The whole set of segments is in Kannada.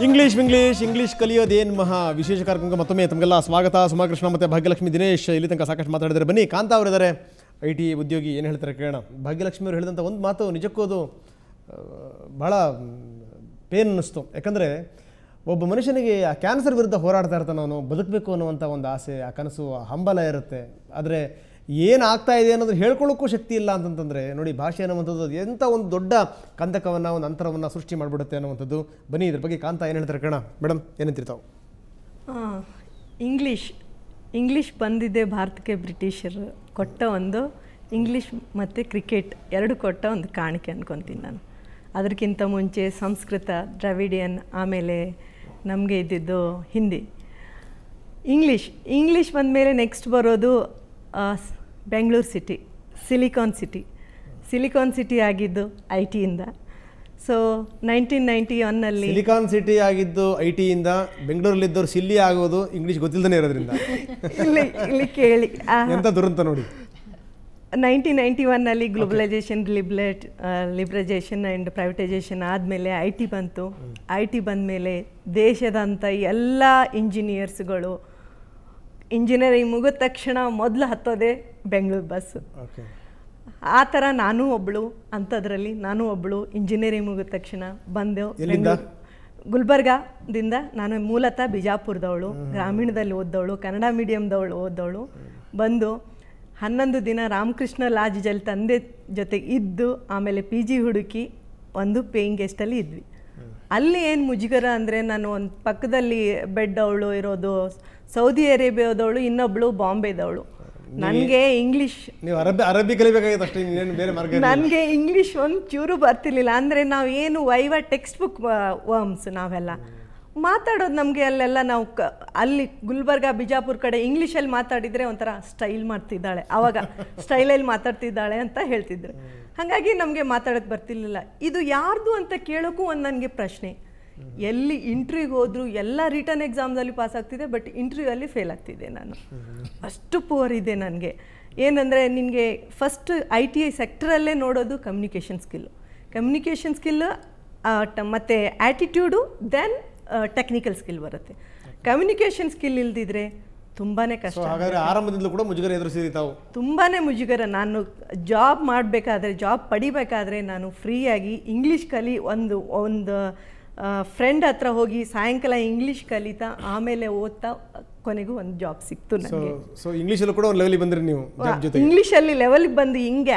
ಇಂಗ್ಲೀಷ್ ಕಲಿಯೋದೇನು ಮಹಾ ವಿಶೇಷ ಕಾರ್ಯಕ್ರಮಕ್ಕೆ ಮತ್ತೊಮ್ಮೆ ತಮಗೆಲ್ಲ ಸ್ವಾಗತ. ಸುಮಾಕೃಷ್ಣ ಮತ್ತು ಭಾಗ್ಯಲಕ್ಷ್ಮಿ ದಿನೇಶ್ ಇಲ್ಲಿ ತನಕ ಸಾಕಷ್ಟು ಮಾತಾಡಿದ್ದಾರೆ. ಬನ್ನಿ, ಕಾಂತ ಅವರಿದ್ದಾರೆ, IT ಉದ್ಯೋಗಿ, ಏನು ಹೇಳ್ತಾರೆ ಕೇಳೋಣ. ಭಾಗ್ಯಲಕ್ಷ್ಮಿ ಅವರು ಹೇಳಿದಂಥ ಒಂದು ಮಾತು ನಿಜಕ್ಕೂ ಅದು ಭಾಳ ಪೇನ್ ಅನ್ನಿಸ್ತು. ಯಾಕಂದರೆ ಒಬ್ಬ ಮನುಷ್ಯನಿಗೆ ಆ ಕ್ಯಾನ್ಸರ್ ವಿರುದ್ಧ ಹೋರಾಡ್ತಾ ಇರ್ತಾನೆ, ಅವನು ಬದುಕಬೇಕು ಅನ್ನುವಂಥ ಒಂದು ಆಸೆ, ಆ ಕನಸು, ಹಂಬಲ ಇರುತ್ತೆ. ಆದರೆ ಏನಾಗ್ತಾ ಇದೆ ಅನ್ನೋದು ಹೇಳ್ಕೊಳ್ಳೋಕ್ಕೂ ಶಕ್ತಿ ಇಲ್ಲ ಅಂತಂತಂದರೆ ನೋಡಿ, ಭಾಷೆ ಅನ್ನುವಂಥದ್ದು ಎಂಥ ಒಂದು ದೊಡ್ಡ ಕಂದಕವನ್ನು, ಒಂದು ಅಂತರವನ್ನು ಸೃಷ್ಟಿ ಮಾಡಿಬಿಡುತ್ತೆ ಅನ್ನುವಂಥದ್ದು. ಬನ್ನಿ, ಇದ್ರ ಬಗ್ಗೆ ಕಾಂತ ಏನು ಹೇಳ್ತಾರೆ ಕೇಳೋಣ. ಮೇಡಮ್, ಏನಂತಿರ್ತಾವೆ? ಇಂಗ್ಲೀಷ್ ಬಂದಿದ್ದೆ ಭಾರತಕ್ಕೆ ಬ್ರಿಟಿಷರು ಕೊಟ್ಟ ಒಂದು ಇಂಗ್ಲೀಷ್ ಮತ್ತು ಕ್ರಿಕೆಟ್ ಎರಡು ಕೊಟ್ಟ ಒಂದು ಕಾಣಿಕೆ ಅನ್ಕೊತೀನಿ ನಾನು. ಅದಕ್ಕಿಂತ ಮುಂಚೆ ಸಂಸ್ಕೃತ, ದ್ರಾವಿಡಿಯನ್, ಆಮೇಲೆ ನಮಗೆ ಇದ್ದಿದ್ದು ಹಿಂದಿ. ಇಂಗ್ಲೀಷ್ ಬಂದಮೇಲೆ ನೆಕ್ಸ್ಟ್ ಬರೋದು ಬೆಂಗಳೂರು ಸಿಟಿ, ಸಿಲಿಕಾನ್ ಸಿಟಿ ಆಗಿದ್ದು IT-ಇಂದ. ಸೊ 1991 ಸಿಲಿಕಾನ್ ಸಿಟಿ ಆಗಿದ್ದು IT-ಇಂದ, ಬೆಂಗಳೂರಲ್ಲಿದ್ದವ್ರು ಸಿಲ್ಲಿ ಆಗೋದು ಇಂಗ್ಲೀಷ್ ಗೊತ್ತಿಲ್ಲದೇ ಇರೋದ್ರಿಂದ. ಇಲ್ಲಿ ಕೇಳಿ, ಎಂಥ ದುರಂತ ನೋಡಿ. 1991 ಗ್ಲೋಬಲೈಸೇಷನ್, ಲಿಬ್ರಲೈಸೇಷನ್ ಆ್ಯಂಡ್ ಪ್ರೈವೇಟೈಸೇಷನ್ ಆದಮೇಲೆ IT ಬಂತು. IT ಬಂದಮೇಲೆ ದೇಶದಂಥ ಎಲ್ಲ ಇಂಜಿನಿಯರ್ಸ್ಗಳು ಇಂಜಿನಿಯರಿಂಗ್ ಮುಗಿದ ತಕ್ಷಣ ಮೊದಲು ಹತ್ತೋದೇ ಬೆಂಗಳೂರು ಬಸ್ಸು. ಆ ಥರ ನಾನು ಒಬ್ಬಳು ಇಂಜಿನಿಯರಿಂಗ್ ಮುಗಿದ ತಕ್ಷಣ ಬಂದೆವು ಗುಲ್ಬರ್ಗಾದಿಂದ. ನಾನು ಮೂಲತಃ ಬಿಜಾಪುರದವಳು, ಗ್ರಾಮೀಣದಲ್ಲಿ ಓದ್ದವಳು, ಕನ್ನಡ ಮೀಡಿಯಮ್ದವಳು ಓದ್ದವಳು. ಬಂದು 11 ದಿನ ರಾಮಕೃಷ್ಣ ಲಾಡ್ಜಲ್ಲಿ ತಂದೆ ಜೊತೆ ಇದ್ದು, ಆಮೇಲೆ PG ಹುಡುಕಿ ಒಂದು ಪೇಯಿಂಗ್ ಗೆಸ್ಟಲ್ಲಿ ಇದ್ವಿ. ಅಲ್ಲಿ ಏನು ಮುಜುಗರ ಅಂದರೆ, ನಾನು ಒಂದು ಪಕ್ಕದಲ್ಲಿ ಬೆಡ್ ಅವಳು ಇರೋದು ಸೌದಿ ಅರೇಬಿಯಾದವಳು, ಇನ್ನೊಬ್ಳು ಬಾಂಬೆದವಳು. ನನಗೆ ಇಂಗ್ಲೀಷ್ ಅರಬ್ಬಿ ಕಲಿಬೇಕಾಗಿತ್ತು ಅಷ್ಟೇ, ಬೇರೆ ಮಾರ್ಗ. ನನಗೆ ಇಂಗ್ಲೀಷ್ ಒಂದು ಚೂರು ಬರ್ತಿರ್ಲಿಲ್ಲ. ಅಂದರೆ ನಾವು ಏನು ವೈವ ಟೆಕ್ಸ್ಟ್ ಬುಕ್ ವರ್ಮ್ಸ್ ನಾವೆಲ್ಲ ಮಾತಾಡೋದು. ನಮಗೆ ಅಲ್ಲೆಲ್ಲ ನಾವು ಅಲ್ಲಿ ಗುಲ್ಬರ್ಗ, ಬಿಜಾಪುರ ಕಡೆ ಇಂಗ್ಲೀಷಲ್ಲಿ ಮಾತಾಡಿದರೆ ಒಂಥರ ಸ್ಟೈಲ್ ಮಾಡ್ತಿದ್ದಾಳೆ, ಆವಾಗ ಸ್ಟೈಲಲ್ಲಿ ಮಾತಾಡ್ತಿದ್ದಾಳೆ ಅಂತ ಹೇಳ್ತಿದ್ರು. ಹಾಗಾಗಿ ನಮಗೆ ಮಾತಾಡೋಕ್ಕೆ ಬರ್ತಿರ್ಲಿಲ್ಲ. ಇದು ಯಾರ್ದು ಅಂತ ಕೇಳೋಕ್ಕೂ ಒಂದು ನನಗೆ ಪ್ರಶ್ನೆ. ಎಲ್ಲಿ ಇಂಟ್ರ್ವ್ಯೂಗೆ ಹೋದ್ರು ಎಲ್ಲ ರಿಟರ್ನ್ ಎಕ್ಸಾಮ್ದಲ್ಲಿ ಪಾಸ್ ಆಗ್ತಿದೆ, ಬಟ್ ಇಂಟ್ರ್ವ್ಯೂವಲ್ಲಿ ಫೇಲ್ ಆಗ್ತಿದ್ದೆ ನಾನು. ಅಷ್ಟು ಪುವರ್ ಇದೆ ನನಗೆ. ಏನಂದರೆ, ನಿನಗೆ ಫಸ್ಟ್ ITI ಸೆಕ್ಟರಲ್ಲೇ ನೋಡೋದು ಕಮ್ಯುನಿಕೇಷನ್ ಸ್ಕಿಲ್ಲು ಮತ್ತು ಆ್ಯಟಿಟ್ಯೂಡು, ದೆನ್ ಟೆಕ್ನಿಕಲ್ ಸ್ಕಿಲ್ ಬರುತ್ತೆ. ಕಮ್ಯುನಿಕೇಷನ್ ಸ್ಕಿಲ್ ಇಲ್ದಿದ್ರೆ ತುಂಬಾ ಕಷ್ಟ. ಆರಂಭದಿಂದಲೂ ಕೂಡ ಮುಜುಗರ ಎದುರಿಸಿದ್ವಿ ತಾವು? ತುಂಬಾ ಮುಜುಗರ. ನಾನು ಜಾಬ್ ಪಡಿಬೇಕಾದ್ರೆ ನಾನು ಫ್ರೀಯಾಗಿ ಇಂಗ್ಲೀಷ್ ಒಂದು ಫ್ರೆಂಡ್ ಹತ್ರ ಹೋಗಿ ಸಾಯಂಕಾಲ ಇಂಗ್ಲೀಷ್ ಕಲಿತಾ ಆಮೇಲೆ ಓದ್ತಾ ಕೊನೆಗೂ ಒಂದು ಜಾಬ್ ಸಿಕ್ತು ನನಗೆ. ಸೊ ಇಂಗ್ಲೀಷಲ್ಲೂ ಕೂಡ ಒಂದು ಲೆವೆಲಿಗೆ ಬಂದ್ರಿ ನೀವು? ಇಂಗ್ಲೀಷಲ್ಲಿ ಲೆವೆಲ್ಗೆ ಬಂದು ಹಂಗೆ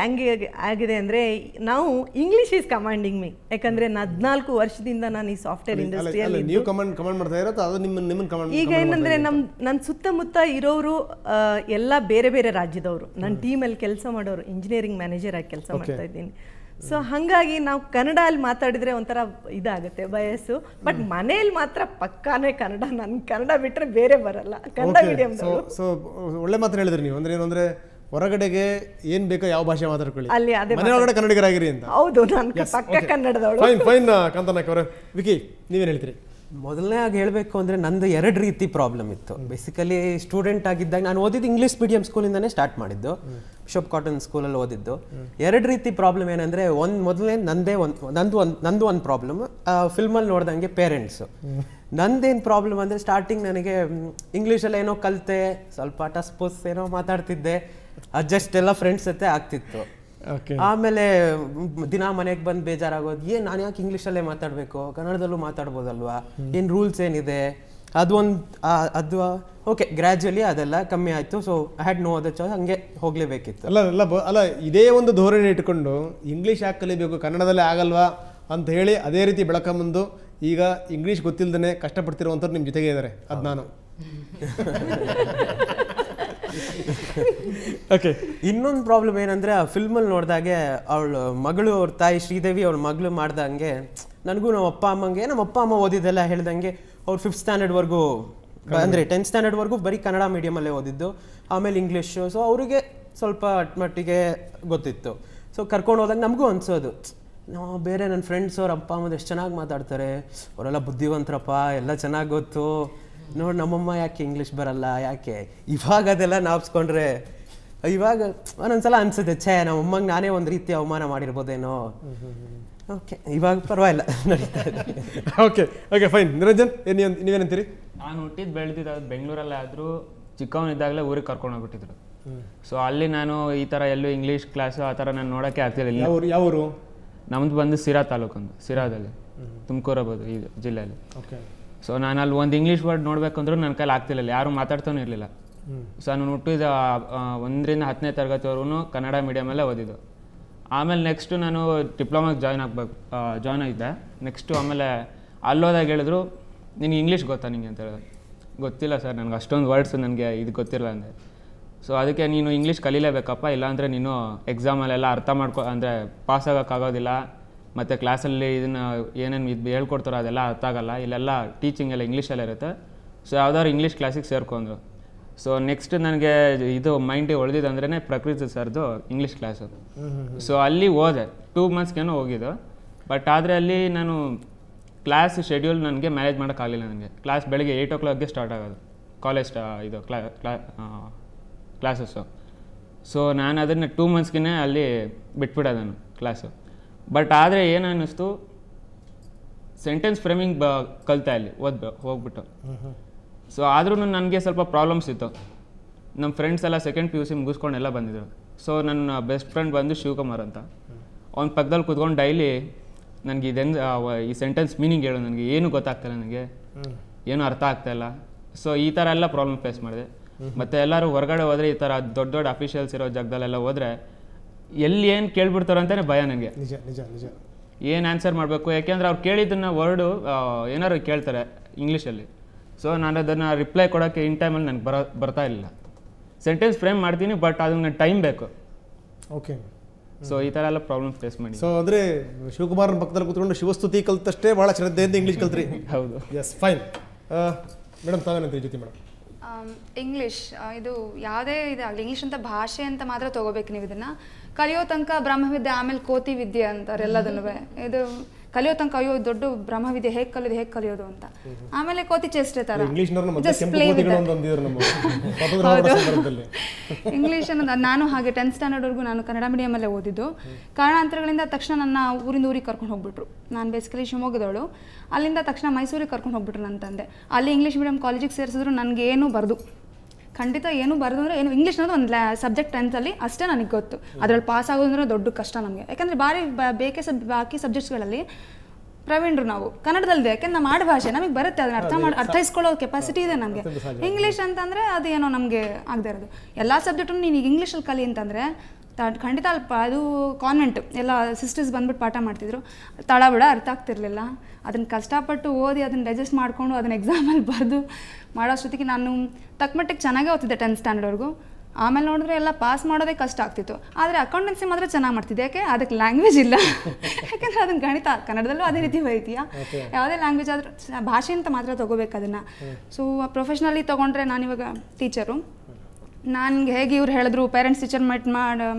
ಆಗಿದೆ ಅಂದರೆ, ನಾವು ಇಂಗ್ಲೀಷ್ ಈಸ್ ಕಮಾಂಡಿಂಗ್ ಮೀ. ಯಾಕಂದರೆ 14 ವರ್ಷದಿಂದ ನಾನು ಈ ಸಾಫ್ಟ್ವೇರ್ ಇಂಡಸ್ಟ್ರಿಯಲ್ಲಿ. ನೀವು ಕಮಾಂಡ್ ಮಾಡ್ತಾ ಇರೋದು ಅದು ನಿಮ್ಮನ್ನು ಕಮಾಂಡ್? ಈಗ ಏನಂದರೆ, ನನ್ನ ಸುತ್ತಮುತ್ತ ಇರೋರು ಎಲ್ಲ ಬೇರೆ ಬೇರೆ ರಾಜ್ಯದವರು. ನನ್ನ ಟೀಮಲ್ಲಿ ಕೆಲಸ ಮಾಡೋರು, ಇಂಜಿನಿಯರಿಂಗ್ ಮ್ಯಾನೇಜರ್ ಆಗಿ ಕೆಲಸ ಮಾಡ್ತಾ ಇದ್ದೀನಿ. ಸೊ ಹಾಗಾಗಿ ನಾವು ಕನ್ನಡಲ್ಲಿ ಮಾತಾಡಿದರೆ ಒಂಥರ ಇದಾಗುತ್ತೆ, ವಯಸ್ಸು. ಬಟ್ ಮನೇಲಿ ಮಾತ್ರ ಪಕ್ಕಾನೇ ಕನ್ನಡ. ನನ್ನ ಕನ್ನಡ ಬಿಟ್ಟರೆ ಬೇರೆ ಬರಲ್ಲ, ಕನ್ನಡ ಮೀಡಿಯಮ್ದವರು. ಸೊ ಒಳ್ಳೆ ಮಾತು ಹೇಳಿದ್ರಿ ನೀವು. ಅಂದ್ರೆ ಏನಂದ್ರೆ, ಹೊರಗಡೆಗೆ ಏನ್ ಬೇಕೋ ಯಾವ ಭಾಷೆ ಮಾತಾಡ್ಕೊಳ್ಳಿ, ಅಲ್ಲಿ ಅದೇ ಮನೆಯೊಳಗಡೆ ಕನ್ನಡಿಗರಾಗಿರಿ ಅಂತ. ಹೌದು, ನಾನು ಪಕ್ಕ ಕನ್ನಡದವಳು. ಫೈನ್ ಕಾಂತನಾಯಕ್ ಅವರೇ. ವಿಕಿ, ನೀವೇನು ಹೇಳ್ತೀರಿ? ಮೊದಲನೇ ಆಗಿ ಹೇಳಬೇಕು ಅಂದರೆ, ನಂದು 2 ರೀತಿ ಪ್ರಾಬ್ಲಮ್ ಇತ್ತು. ಬೇಸಿಕಲಿ ಸ್ಟೂಡೆಂಟ್ ಆಗಿದ್ದಾಗ ನಾನು ಓದಿದ್ದು ಇಂಗ್ಲೀಷ್ ಮೀಡಿಯಂ ಸ್ಕೂಲಿಂದನೇ ಸ್ಟಾರ್ಟ್ ಮಾಡಿದ್ದು, ಬಿಷಪ್ ಕಾಟನ್ ಸ್ಕೂಲಲ್ಲಿ ಓದಿದ್ದು. 2 ರೀತಿ ಪ್ರಾಬ್ಲಮ್ ಏನಂದರೆ, ಮೊದಲನೇ ನಂದು ಒಂದು ಪ್ರಾಬ್ಲಮ್ ಫಿಲ್ಮಲ್ಲಿ ನೋಡ್ದಂಗೆ ಪೇರೆಂಟ್ಸು. ನಂದೇನು ಪ್ರಾಬ್ಲಮ್ ಅಂದರೆ, ಸ್ಟಾರ್ಟಿಂಗ್ ನನಗೆ ಇಂಗ್ಲೀಷಲ್ಲಿ ಏನೋ ಕಲಿತೆ, ಸ್ವಲ್ಪ ಟಸ್ಪುಸ್ ಏನೋ ಮಾತಾಡ್ತಿದ್ದೆ, ಅಡ್ಜಸ್ಟ್ ಎಲ್ಲ ಫ್ರೆಂಡ್ಸ್ ಜೊತೆ ಆಗ್ತಿತ್ತು. ಆಮೇಲೆ ದಿನ ಮನೆಗೆ ಬಂದು ಬೇಜಾರಾಗೋದು, ನಾನು ಯಾಕೆ ಇಂಗ್ಲೀಷಲ್ಲೇ ಮಾತಾಡಬೇಕು, ಕನ್ನಡದಲ್ಲೂ ಮಾತಾಡ್ಬೋದಲ್ವಾ, ಏನು ರೂಲ್ಸ್ ಏನಿದೆ, ಅದು ಓಕೆ. ಗ್ರ್ಯಾಜುವಲಿ ಅದೆಲ್ಲ ಕಮ್ಮಿ ಆಯಿತು. So I had no other choice, ಹಂಗೆ ಹೋಗಲೇಬೇಕಿತ್ತು. ಅಲ್ಲ ಇದೇ ಒಂದು ಧೋರಣೆ ಇಟ್ಕೊಂಡು ಇಂಗ್ಲೀಷ್ ಯಾಕೆ ಕಲಿಬೇಕು, ಕನ್ನಡದಲ್ಲೇ ಆಗಲ್ವಾ ಅಂತ ಹೇಳಿ ಅದೇ ರೀತಿ ಬೆಳಕಂಬಂದು ಈಗ ಇಂಗ್ಲೀಷ್ ಗೊತ್ತಿಲ್ಲದೇ ಕಷ್ಟಪಡ್ತಿರುವಂಥವ್ರು ನಿಮ್ಮ ಜೊತೆಗೆ ಇದ್ದಾರೆ. ಅದು ನಾನು. ಓಕೆ. ಇನ್ನೊಂದು ಪ್ರಾಬ್ಲಮ್ ಏನಂದರೆ, ಆ ಫಿಲ್ಮಲ್ಲಿ ನೋಡಿದಾಗೆ ಅವ್ರ ತಾಯಿ ಶ್ರೀದೇವಿ ಅವ್ರ ಮಗಳು ಮಾಡ್ದಂಗೆ ನನಗೂ ನಮ್ಮ ಅಪ್ಪ ಅಮ್ಮ ಓದಿದ್ದೆಲ್ಲ ಹೇಳ್ದಂಗೆ, ಅವ್ರು 5th ಸ್ಟ್ಯಾಂಡರ್ಡ್ವರೆಗೂ ಅಂದರೆ 10th ಸ್ಟ್ಯಾಂಡರ್ಡ್ವರೆಗೂ ಬರೀ ಕನ್ನಡ ಮೀಡಿಯಮಲ್ಲೇ ಓದಿದ್ದು, ಆಮೇಲೆ ಇಂಗ್ಲೀಷು. ಸೊ ಅವರಿಗೆ ಸ್ವಲ್ಪ ಮಟ್ಟಿಗೆ ಗೊತ್ತಿತ್ತು. ಸೊ ಕರ್ಕೊಂಡು ಹೋದಾಗ ನಮಗೂ ಅನ್ಸೋದು, ನಾವು ಬೇರೆ ನನ್ನ ಫ್ರೆಂಡ್ಸ್ ಅವ್ರ ಅಪ್ಪ ಅಮ್ಮದು ಎಷ್ಟು ಚೆನ್ನಾಗಿ ಮಾತಾಡ್ತಾರೆ, ಅವರೆಲ್ಲ ಬುದ್ಧಿವಂತರಪ್ಪ, ಎಲ್ಲ ಚೆನ್ನಾಗಿ ಗೊತ್ತು, ನೋಡಿ ನಮ್ಮಮ್ಮ ಯಾಕೆ ಇಂಗ್ಲೀಷ್ ಬರಲ್ಲ, ಯಾಕೆ? ಇವಾಗ ಅದೆಲ್ಲ ನಾಪ್ಸ್ಕೊಂಡ್ರೆ ಇವಾಗ ಒಂದೊಂದ್ಸಲ ಅನ್ಸುತ್ತೆ, ಛೇ ನಮ್ಮಮ್ಮಂಗೆ ನಾನೇ ಒಂದು ರೀತಿ ಅವಮಾನ ಮಾಡಿರ್ಬೋದೇನೋ ಓಕೆ, ಇವಾಗ ಪರವಾಗಿಲ್ಲ ನಡೀತಾ ಇದೆ. Okay okay fine. ನಿರಂಜನ್ ನೀವೇನಂತೀರಿ? ನಾನು ಹುಟ್ಟಿದ್ದು ಬೆಳೆದಿದ್ದು ಅದು ಬೆಂಗಳೂರಲ್ಲೇ ಆದರೂ ಚಿಕ್ಕವನಿದ್ದಾಗಲೇ ಊರಿಗೆ ಕರ್ಕೊಂಡು ಹೋಗ್ಬಿಟ್ಟಿದ್ರು. ಸೊ ಅಲ್ಲಿ ನಾನು ಈ ಥರ ಎಲ್ಲೂ ಇಂಗ್ಲೀಷ್ ಕ್ಲಾಸು ಆ ಥರ ನಾನು ನೋಡೋಕ್ಕೆ ಆಗ್ತಿರಲಿಲ್ಲ. ಯಾವ ಊರು? ನಮ್ಮದು ಬಂದು ಸಿರಾ ತಾಲೂಕಂದು, ಸಿರಾದಲ್ಲಿ, ತುಮಕೂರು ಆಗ್ಬೋದು ಈ ಜಿಲ್ಲೆಯಲ್ಲಿ. ಓಕೆ. ಸೊ ನಾನು ಅಲ್ಲಿ ಒಂದು ಇಂಗ್ಲೀಷ್ ವರ್ಡ್ ನೋಡ್ಬೇಕಂದ್ರೂ ನನ್ನ ಕೈಲಿ ಆಗ್ತಿರಲಿಲ್ಲ, ಯಾರು ಮಾತಾಡ್ತಾನೂ ಇರಲಿಲ್ಲ. ಸೊ ನಾನು ಹುಟ್ಟಿದ 1ರಿಂದ 10ನೇ ತರಗತಿವರೆಗೂ ಕನ್ನಡ ಮೀಡಿಯಮಲ್ಲೇ ಓದಿದ್ದು. ಆಮೇಲೆ ನೆಕ್ಸ್ಟು ನಾನು ಡಿಪ್ಲೊಮಾಗೆ ಜಾಯ್ನ್ ಆಗಿದ್ದೆ. ನೆಕ್ಸ್ಟು ಆಮೇಲೆ ಅಲ್ಲೋದಾಗ ಹೇಳಿದ್ರು, ನಿನಗೆ ಇಂಗ್ಲೀಷ್ ಗೊತ್ತಾ ನಿಂಗೆ ಅಂತ ಹೇಳಿದ್ರು. ಗೊತ್ತಿಲ್ಲ ಸರ್, ನನಗೆ ಅಷ್ಟೊಂದು ವರ್ಡ್ಸ್ ನನಗೆ ಇದು ಗೊತ್ತಿರಲ್ಲ ಅಂದೆ. ಸೊ ಅದಕ್ಕೆ ನೀನು ಇಂಗ್ಲೀಷ್ ಕಲೀಲೇಬೇಕಪ್ಪ, ಇಲ್ಲಾಂದರೆ ನೀನು ಎಕ್ಸಾಮಲ್ಲೆಲ್ಲ ಅರ್ಥ ಅಂದರೆ ಪಾಸ್ ಆಗೋಕ್ಕಾಗೋದಿಲ್ಲ, ಮತ್ತು ಕ್ಲಾಸಲ್ಲಿ ಇದನ್ನು ಏನೇನು ಇದು ಹೇಳ್ಕೊಡ್ತಾರೋ ಅದೆಲ್ಲ ಅರ್ಥ ಆಗೋಲ್ಲ, ಇಲ್ಲೆಲ್ಲ ಟೀಚಿಂಗ್ ಎಲ್ಲ ಇಂಗ್ಲೀಷಲ್ಲೇ ಇರುತ್ತೆ. ಸೊ ಯಾವ್ದಾದ್ರು ಇಂಗ್ಲೀಷ್ ಕ್ಲಾಸಿಗೆ ಸೇರ್ಕೊಂಡ್ರು. ಸೊ ನೆಕ್ಸ್ಟ್ ನನಗೆ ಇದು ಮೈಂಡಿಗೆ ಉಳಿದಿದ್ದಂದ್ರೇ ಪ್ರಕೃತಿ ಸರ್ದು ಇಂಗ್ಲೀಷ್ ಕ್ಲಾಸು. ಸೊ ಅಲ್ಲಿ ಹೋದೆ, 2 ಮಂತ್ಸ್ಗೇನೋ ಹೋಗಿದ್ದು. ಬಟ್ ಆದರೆ ಅಲ್ಲಿ ನಾನು ಕ್ಲಾಸ್ ಶೆಡ್ಯೂಲ್ ನನಗೆ ಮ್ಯಾನೇಜ್ ಮಾಡೋಕ್ಕಾಗಲಿಲ್ಲ. ನನಗೆ ಕ್ಲಾಸ್ ಬೆಳಗ್ಗೆ 8 o'clockಗೆ ಸ್ಟಾರ್ಟ್ ಆಗೋದು, ಕಾಲೇಜ್ ಇದು ಕ್ಲಾಸಸ್ಸು. ಸೊ ನಾನು ಅದನ್ನು 2 ಮಂತ್ಸ್ಗೆ ಅಲ್ಲಿ ಬಿಟ್ಬಿಟ್ಟೆ ನಾನು ಕ್ಲಾಸು. ಬಟ್ ಆದರೆ ಏನು ಅನ್ನಿಸ್ತು, ಸೆಂಟೆನ್ಸ್ ಫ್ರೇಮಿಂಗ್ ಕಲಿತೆ ಅಲ್ಲಿ ಹೋಗ್ಬಿಟ್ಟು. ಸೊ ಆದ್ರೂ ನನಗೆ ಸ್ವಲ್ಪ ಪ್ರಾಬ್ಲಮ್ಸ್ ಇತ್ತು. ನಮ್ಮ ಫ್ರೆಂಡ್ಸ್ ಎಲ್ಲ ಸೆಕೆಂಡ್ PUC ಮುಗಿಸ್ಕೊಂಡೆಲ್ಲ ಬಂದಿದ್ರು. ಸೊ ನನ್ನ ಬೆಸ್ಟ್ ಫ್ರೆಂಡ್ ಬಂದು ಶಿವಕುಮಾರ್ ಅಂತ, ಅವ್ನ ಪಕ್ಕದಲ್ಲಿ ಕೂತ್ಕೊಂಡು ಡೈಲಿ ನನಗೆ ಈ ಸೆಂಟೆನ್ಸ್ ಮೀನಿಂಗ್ ಹೇಳು, ನನಗೆ ಏನು ಗೊತ್ತಾಗ್ತಾಯಿಲ್ಲ, ನನಗೆ ಏನು ಅರ್ಥ ಆಗ್ತಾಯಿಲ್ಲ. ಸೊ ಈ ಥರ ಎಲ್ಲ ಪ್ರಾಬ್ಲಮ್ ಫೇಸ್ ಮಾಡಿದೆ. ಮತ್ತು ಎಲ್ಲರೂ ಹೊರಗಡೆ ಹೋದರೆ ಈ ಥರ ದೊಡ್ಡ ದೊಡ್ಡ ಅಫಿಷಿಯಲ್ಸ್ ಇರೋ ಜಾಗದಲ್ಲೆಲ್ಲ ಹೋದರೆ ಎಲ್ಲಿ ಏನು ಕೇಳ್ಬಿಡ್ತಾರೋ ಅಂತಲೇ ಭಯ ನನಗೆ. ನಿಜ ನಿಜ ನಿಜ. ಏನು ಆನ್ಸರ್ ಮಾಡಬೇಕು, ಯಾಕೆಂದರೆ ಅವ್ರು ಕೇಳಿದ್ದನ್ನ ವರ್ಡು ಏನಾದ್ರು ಕೇಳ್ತಾರೆ ಇಂಗ್ಲೀಷಲ್ಲಿ. ಸೊ ನಾನು ಅದನ್ನು ರಿಪ್ಲೈ ಕೊಡೋಕ್ಕೆ ಇನ್ ಟೈಮಲ್ಲಿ ನನಗೆ ಬರ್ತಾ ಇಲ್ಲ. ಸೆಂಟೆನ್ಸ್ ಫ್ರೇಮ್ ಮಾಡ್ತೀನಿ, ಬಟ್ ಅದಕ್ಕೆ ಟೈಮ್ ಬೇಕು. ಓಕೆ. ಸೊ ಈ ಥರ ಎಲ್ಲ ಪ್ರಾಬ್ಲಮ್ ಫೇಸ್ ಮಾಡಿ. ಸೊ ಅಂದರೆ ಶಿವಕುಮಾರ್ನ ಪಕ್ಕದಲ್ಲಿ ಕೂತ್ಕೊಂಡು ಶಿವಸ್ತುತಿ ಕಲ್ತಷ್ಟೇ ಭಾಳ ಶ್ರದ್ಧೆಯಿಂದ ಇಂಗ್ಲೀಷ್ ಕಲ್ತ್ರಿ. ಹೌದು. S fine. ಮೇಡಮ್ ತಾವೇನಂತೀರಿ ಜೊತೆ ಮೇಡಮ್? ಇಂಗ್ಲೀಷ್ ಇದು ಯಾವುದೇ ಇದಾಗಲಿ, ಇಂಗ್ಲೀಷ್ ಅಂತ ಭಾಷೆ ಅಂತ ಮಾತ್ರ ತೊಗೋಬೇಕು ನೀವು. ಇದನ್ನು ಕಲಿಯೋ ತನಕ ಬ್ರಹ್ಮವಿದ್ಯೆ, ಆಮೇಲೆ ಕೋತಿ ವಿದ್ಯೆ ಅಂತಾರೆ ಎಲ್ಲದನ್ನು. ಇದು ಕಲಿಯೋ ತನಕ ಅಯ್ಯೋ ದೊಡ್ಡ ಬ್ರಹ್ಮವಿದ್ಯೆ ಹೇಗೆ ಕಲಿಯೋದು ಅಂತ, ಆಮೇಲೆ ಕೋತಿ ಚೇಷ್ಟೆ ಥರ ಇಂಗ್ಲೀಷ್ ಅನ್ನೋದು. ನಾನು ಹಾಗೆ 10th ಸ್ಟ್ಯಾಂಡರ್ಡ್ವರೆಗೂ ನಾನು ಕನ್ನಡ ಮೀಡಿಯಮಲ್ಲೇ ಓದಿದ್ದು. ಕಾರಣಾಂತರಗಳಿಂದ ತಕ್ಷಣ ನನ್ನ ಊರಿಗೆ ಕರ್ಕೊಂಡು ಹೋಗ್ಬಿಟ್ರು. ನಾನು ಬೇಸಿಕಲಿ ಶಿವಮೊಗ್ಗದವಳು, ಅಲ್ಲಿಂದ ತಕ್ಷಣ ಮೈಸೂರಿಗೆ ಕರ್ಕೊಂಡು ಹೋಗ್ಬಿಟ್ರು ನನ್ನ ತಂದೆ. ಅಲ್ಲಿ ಇಂಗ್ಲೀಷ್ ಮೀಡಿಯಂ ಕಾಲೇಜಿಗೆ ಸೇರಿಸಿದ್ರು. ನನಗೇನು ಬರೆದು ಖಂಡಿತ ಏನು ಬರೆದು ಅಂದರೆ ಏನು, ಇಂಗ್ಲೀಷ್ ಅನ್ನೋದು ಒಂದು ಸಬ್ಜೆಕ್ಟ್ 10thಲ್ಲಿ ಅಷ್ಟೇ ನನಗೆ ಗೊತ್ತು. ಅದರಲ್ಲಿ ಪಾಸ್ ಆಗೋದಂದ್ರೆ ದೊಡ್ಡ ಕಷ್ಟ ನಮಗೆ. ಯಾಕಂದರೆ ಬಾಕಿ ಸಬ್ಜೆಕ್ಟ್ಸ್ಗಳಲ್ಲಿ ಪ್ರವೀಣರು ನಾವು ಕನ್ನಡದಲ್ಲಿದೆ, ಯಾಕೆಂದ್ರೆ ನಮ್ಮ ಆಡು ಭಾಷೆ ನಮಗೆ ಬರುತ್ತೆ, ಅದನ್ನ ಅರ್ಥೈಸ್ಕೊಳ್ಳೋ ಕೆಪಾಸಿಟಿ ಇದೆ ನಮಗೆ. ಇಂಗ್ಲೀಷ್ ಅಂತಂದರೆ ಅದು ಏನೋ ನಮಗೆ ಆಗದೆ ಇರೋದು. ಎಲ್ಲ ಸಬ್ಜೆಕ್ಟನ್ನು ನೀನು ಇಂಗ್ಲೀಷಲ್ಲಿ ಕಲಿ ಅಂತಂದರೆ ಖಂಡಿತ ಅದು ಕಾನ್ವೆಂಟ್ ಎಲ್ಲ ಸಿಸ್ಟರ್ಸ್ ಬಂದ್ಬಿಟ್ಟು ಪಾಠ ಮಾಡ್ತಿದ್ರು. ತಳಬಿಡ ಅರ್ಥ ಆಗ್ತಿರ್ಲಿಲ್ಲ. ಅದನ್ನು ಕಷ್ಟಪಟ್ಟು ಓದಿ ಅದನ್ನು ಡೈಜೆಸ್ಟ್ ಮಾಡಿಕೊಂಡು ಅದನ್ನು ಎಕ್ಸಾಮಲ್ಲಿ ಬರೆದು ಮಾಡೋಷ್ಟೊತ್ತಿಗೆ ನಾನು ತಕ್ಕಮಟ್ಟಿಗೆ ಚೆನ್ನಾಗೇ ಓದ್ತಿದ್ದೆ 10th ಸ್ಟ್ಯಾಂಡರ್ಡ್ವರೆಗೂ. ಆಮೇಲೆ ನೋಡಿದ್ರೆ ಎಲ್ಲ ಪಾಸ್ ಮಾಡೋದೇ ಕಷ್ಟ ಆಗ್ತಿತ್ತು. ಆದರೆ ಅಕೌಂಟೆನ್ಸಿ ಮಾತ್ರ ಚೆನ್ನಾಗಿ ಮಾಡ್ತಿದ್ದೆ. ಯಾಕೆ? ಅದಕ್ಕೆ ಲ್ಯಾಂಗ್ವೇಜ್ ಇಲ್ಲ. ಯಾಕೆಂದರೆ ಅದನ್ನು ಗಣಿತ ಕನ್ನಡದಲ್ಲೂ ಅದೇ ರೀತಿ ಬರೀತೀಯಾ, ಯಾವುದೇ ಲ್ಯಾಂಗ್ವೇಜ್ ಆದರೂ ಭಾಷೆ ಅಂತ ಮಾತ್ರ ತೊಗೋಬೇಕು ಅದನ್ನು. ಸೊ ಪ್ರೊಫೆಷ್ನಲಿ ತೊಗೊಂಡ್ರೆ ನಾನಿವಾಗ ಟೀಚರು. ನನಗೆ ಹೇಗೆ ಇವ್ರು ಹೇಳಿದ್ರು, ಪೇರೆಂಟ್ಸ್ ಟೀಚರ್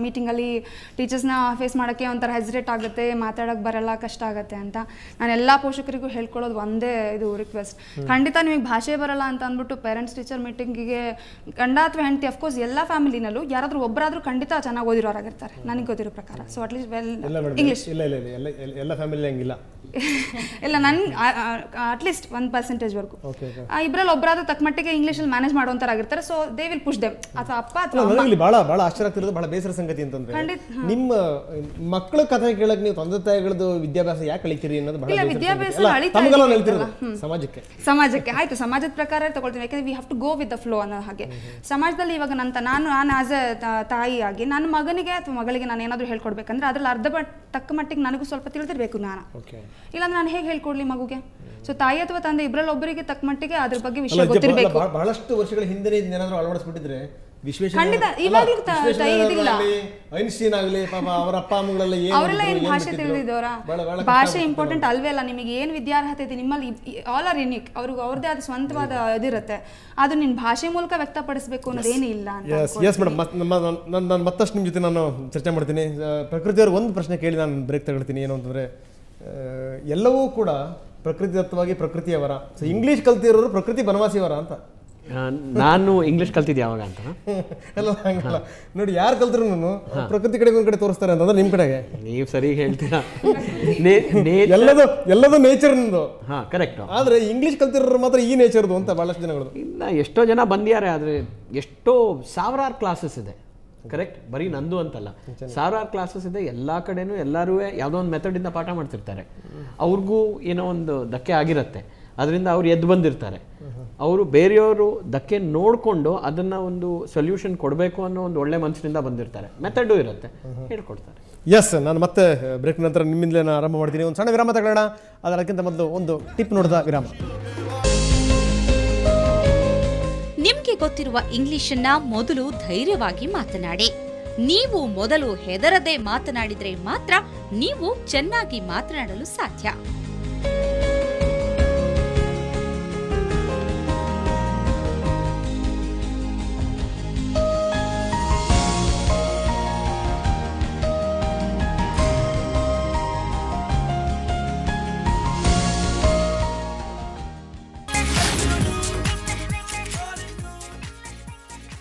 ಮೀಟಿಂಗಲ್ಲಿ ಟೀಚರ್ಸ್ನ ಫೇಸ್ ಮಾಡೋಕ್ಕೆ ಒಂಥರ ಹೆಸಿಟೇಟ್ ಆಗುತ್ತೆ, ಮಾತಾಡೋಕ್ಕೆ ಬರಲ್ಲ, ಕಷ್ಟ ಆಗುತ್ತೆ ಅಂತ. ನಾನು ಎಲ್ಲ ಪೋಷಕರಿಗೂ ಹೇಳ್ಕೊಳ್ಳೋದು ಒಂದೇ ಇದು ರಿಕ್ವೆಸ್ಟ್, ಖಂಡಿತ ನಿಮಗೆ ಭಾಷೆ ಬರಲ್ಲ ಅಂತ ಅಂದ್ಬಿಟ್ಟು ಪೇರೆಂಟ್ಸ್ ಟೀಚರ್ ಮೀಟಿಂಗಿಗೆ ಗಂಡ ಅಥವಾ ಹೆಂಡತಿ ಅಫ್ಕೋರ್ಸ್ ಎಲ್ಲ ಫ್ಯಾಮಿಲಿನಲ್ಲೂ ಯಾರಾದರೂ ಒಬ್ಬರಾದರೂ ಖಂಡಿತ ಚೆನ್ನಾಗಿ ಓದಿರೋರಾಗಿರ್ತಾರೆ ನನಗೆ ಗೊತ್ತಿರೋ ಪ್ರಕಾರ. ಸೊ ಅಟ್ಲೀಸ್ಟ್ ಇಂಗ್ಲೀಷ್ ಎಲ್ಲ ಫ್ಯಾಮಿಲಿ ಹಂಗಿಲ್ಲ ಇಲ್ಲ, ನನ್ಗೆ ಅಟ್ಲೀಸ್ಟ್ 1%ವರೆಗೂ ಇಬ್ಬರಲ್ಲಿ ಒಬ್ಬರಾದ್ರೂ ತಕ್ಕ ಮಟ್ಟಿಗೆ ಇಂಗ್ಲೀಷಲ್ಲಿ ಮ್ಯಾನೇಜ್ ಮಾಡೋಂಥರಾಗಿರ್ತಾರೆ. So they will push them. ಅಥವಾ ಅಪ್ಪ ಅಥವಾ ನನಗೆ ಬಹಳ ಬಹಳ ಆಶ್ಚರ್ಯ ಆಗ್ತಿರೋದು, ಬಹಳ ಬೇಸರ ಸಂಗತಿ ಅಂತಂದ್ರೆ ನಿಮ್ಮ ಮಕ್ಕಳ ಕಥೆ ಕೇಳಕ್ ನೀವು ತಂದೆ ತಾಯಿಗಳದ್ದು ವಿದ್ಯಾಭ್ಯಾಸ ಯಾಕೆ ಕಲಿತೀರಿ ಅನ್ನೋದು ಬಹಳ ಸಮಾಜಕ್ಕೆ ಆಯ್ತು, ಸಮಾಜದ ಪ್ರಕಾರ ತಗೊಳ್ತೀನಿ. ಯಾಕಂದ್ರೆ we have to go with the flow ಅನ್ನೋ ಹಾಗೆ. ಸಮಾಜದಲ್ಲಿ ಇವಾಗ ನಾನು ಆಸ್ ಎ ತಾಯಿಯಾಗಿ ನನ್ನ ಮಗನಿಗೆ ಅಥವಾ ಮಗಳಿಗೆ ನಾನು ಏನಾದರೂ ಹೇಳ್ಕೊಡ್ಬೇಕಂದ್ರೆ ಅದ್ರಲ್ಲಿ ತಕ್ಕ ಮಟ್ಟಿಗೆ ನನಗೂ ಸ್ವಲ್ಪ ತಿಳಿದಿರಬೇಕು ಜ್ಞಾನ. ಇಲ್ಲಾಂದ್ರೆ ನಾನು ಹೇಗೆ ಹೇಳ್ಕೊಡ್ಲಿ ಮಗುಗೆ? ಸೊ ತಾಯಿ ಅಥವಾ ತಂದೆ ಇಬ್ಬರಲ್ಲಿ ಒಬ್ಬರಿಗೆ ತಕ್ಕ ಮಟ್ಟಿಗೆ ಅದ್ರ ಬಗ್ಗೆ ವಿಷಯ ಗೊತ್ತಿರಬೇಕು. ಬಹಳಷ್ಟು ವರ್ಷಗಳ ಹಿಂದೆ ಏನಾದರೂ ಅಳವಡಿಸ್ಬಿಟ್ಟಿದ್ರೆ ಖಂಡಿತ ಇವಾಗಲೂ ಐನ್ಸ್ಟೀನ್ ಆಗಲಿ ಪಾಪ ಅವರ ಅಪ್ಪ ಅಮ್ಮಗಳೆಲ್ಲ ಅವರೆಲ್ಲ ಏನು ಭಾಷೆ ತಿಳಿದಿದ್ದವರ? ಭಾಷೆ ಇಂಪಾರ್ಟೆಂಟ್ ಅಲ್ವೇ ಅಲ್ಲ. ನಿಮಗೆ ಏನು ವಿದ್ಯಾರ್ಹತೆ ಇದೆ ನಿಮ್ಮಲ್ಲಿ, ಆಲ್ ಆರ್ ಯುನಿಕ್. ಅವ್ರದ್ದೇ ಆದ ಸ್ವಂತವಾದ ಇದಿರುತ್ತೆ. ಅದು ನಿನ್ನ ಭಾಷೆ ಮೂಲಕ ವ್ಯಕ್ತಪಡಿಸಬೇಕು ಅನ್ನೋದೇನು ಇಲ್ಲ ಅಂತ. ಎಸ್ ಮೇಡಮ್, ನಾನು ಮತ್ತಷ್ಟು ನಿಮ್ಮ ಜೊತೆ ನಾನು ಚರ್ಚೆ ಮಾಡ್ತೀನಿ. ಪ್ರಕೃತಿಯವ್ರಿಗೆ ಒಂದು ಪ್ರಶ್ನೆ ಕೇಳಿ ನಾನು ಬ್ರೇಕ್ ತಗೊಳ್ತೀನಿ. ಏನು ಅಂತಂದರೆ, ಎಲ್ಲವೂ ಕೂಡ ಪ್ರಕೃತಿದತ್ತವಾಗಿ ಪ್ರಕೃತಿಯವರ. ಸೊ ಇಂಗ್ಲೀಷ್ ಕಲ್ತಿರೋರು ಪ್ರಕೃತಿ ಬನವಾಸಿಯವರ ಅಂತ ನಾನು ಇಂಗ್ಲೀಷ್ ಕಲ್ತಿದ್ದೆ ಯಾವಾಗ ಅಂತ ಎಲ್ಲ ಹಂಗಲ್ಲ ನೋಡಿ, ಯಾರು ಕಲ್ತ್ರು ಪ್ರಕೃತಿ ಕಡೆ ಒಂದ್ ಕಡೆ ತೋರಿಸ್ತಾರೆ ಅಂತಂದ್ರೆ ನಿಮ್ಮ ಕಡೆಗೆ ನೀವು ಸರಿ ಹೇಳ್ತೀರಾ. ಎಲ್ಲದೂ ನೇಚರ್ ನಿಂದು. ಹಾ ಕರೆಕ್ಟ್. ಆದ್ರೆ ಇಂಗ್ಲಿಷ್ ಕಲ್ತಿರೋರು ಮಾತ್ರ ಈ ನೇಚರ್ದು ಅಂತ ಬಹಳಷ್ಟು ಜನಗಳು. ಇಲ್ಲ, ಎಷ್ಟೋ ಜನ ಬಂದಿದ್ದಾರೆ, ಆದರೆ ಎಷ್ಟೋ ಸಾವಿರಾರು ಕ್ಲಾಸಸ್ ಇದೆ. ಕರೆಕ್ಟ್, ಬರೀ ನಂದು ಅಂತಲ್ಲ, ಸಾವಿರಾರು ಕ್ಲಾಸಸ್ ಇದೆ. ಎಲ್ಲ ಕಡೆನೂ ಎಲ್ಲರೂ ಯಾವುದೋ ಒಂದು ಮೆಥಡಿಂದ ಪಾಠ ಮಾಡ್ತಿರ್ತಾರೆ. ಅವ್ರಿಗೂ ಏನೋ ಒಂದು ಧಕ್ಕೆ ಆಗಿರುತ್ತೆ, ಅದರಿಂದ ಅವ್ರು ಎದ್ದು ಬಂದಿರ್ತಾರೆ. ಅವರು ಬೇರೆಯವರು ಧಕ್ಕೆ ನೋಡಿಕೊಂಡು ಅದನ್ನು ಒಂದು ಸೊಲ್ಯೂಷನ್ ಕೊಡಬೇಕು ಅನ್ನೋ ಒಂದು ಒಳ್ಳೆ ಮನಸ್ಸಿನಿಂದ ಬಂದಿರ್ತಾರೆ. ಮೆಥಡು ಇರುತ್ತೆ, ಹೇಳ್ಕೊಡ್ತಾರೆ. ಎಸ್, ನಾನು ಮತ್ತೆ ಬ್ರೇಕ್ ನಂತರ ನಿಮ್ಮಿಂದಲೇ ನಾನು ಆರಂಭ ಮಾಡ್ತೀನಿ. ಒಂದು ಸಣ್ಣ ವಿರಾಮ ತಗೊಳ್ಳೋಣ. ಅದಕ್ಕಿಂತ ಮೊದಲು ಒಂದು ಟಿಪ್ ನೋಡಿದ ವಿರಾಮ. ನಿಮ್ಗೆ ಗೊತ್ತಿರುವ ಇಂಗ್ಲಿಷನ್ನ ಮೊದಲು ಧೈರ್ಯವಾಗಿ ಮಾತನಾಡಿ. ನೀವು ಮೊದಲು ಹೆದರದೆ ಮಾತನಾಡಿದ್ರೆ ಮಾತ್ರ ನೀವು ಚೆನ್ನಾಗಿ ಮಾತನಾಡಲು ಸಾಧ್ಯ.